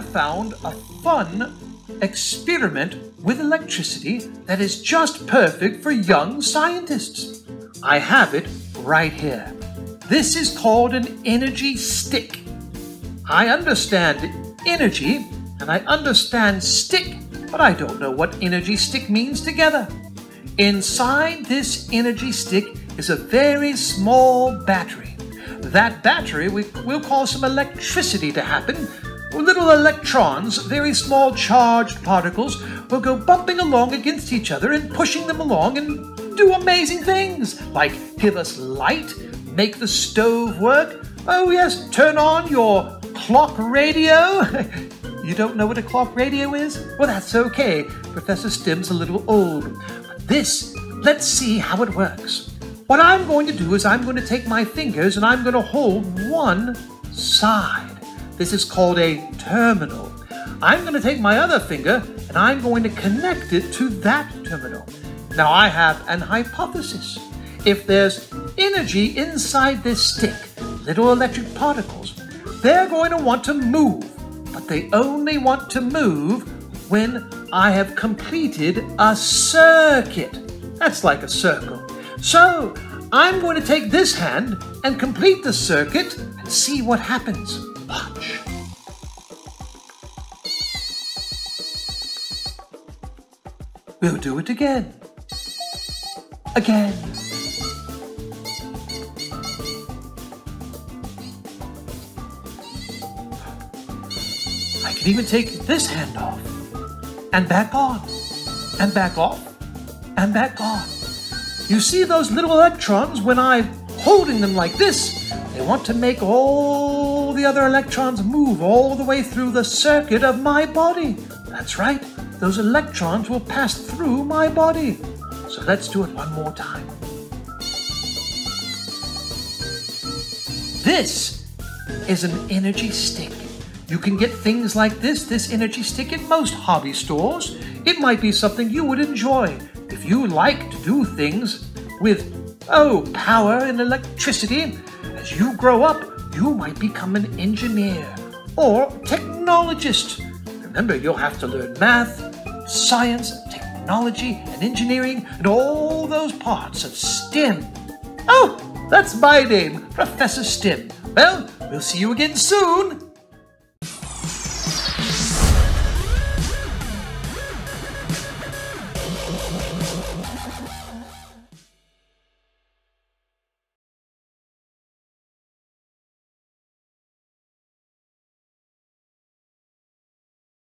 have found a fun experiment with electricity that is just perfect for young scientists. I have it right here. This is called an energy stick. I understand energy and I understand stick, but I don't know what energy stick means together. Inside this energy stick is a very small battery. That battery will cause some electricity to happen. Little electrons, very small charged particles, will go bumping along against each other and pushing them along and do amazing things, like give us light, make the stove work. Oh yes, turn on your clock radio. You don't know what a clock radio is? Well, that's okay. Professor Stim's a little old. But this, let's see how it works. What I'm going to do is I'm going to take my fingers and I'm going to hold one side. This is called a terminal. I'm going to take my other finger and I'm going to connect it to that terminal. Now I have an hypothesis. If there's energy inside this stick, little electric particles, they're going to want to move, but they only want to move when I have completed a circuit. That's like a circle. So I'm going to take this hand and complete the circuit and see what happens. Watch. We'll do it again. Again. I can even take this hand off. And back on. And back off. And back on. You see those little electrons when I'm holding them like this? They want to make all the other electrons move all the way through the circuit of my body. That's right. Those electrons will pass through my body. So let's do it one more time. This is an energy stick. You can get things like this energy stick at most hobby stores. It might be something you would enjoy if you like to do things with, power and electricity. As you grow up, you might become an engineer or technologist. Remember, you'll have to learn math, science, technology, and engineering, and all those parts of STEM. Oh, that's my name, Professor STEM. Well, we'll see you again soon.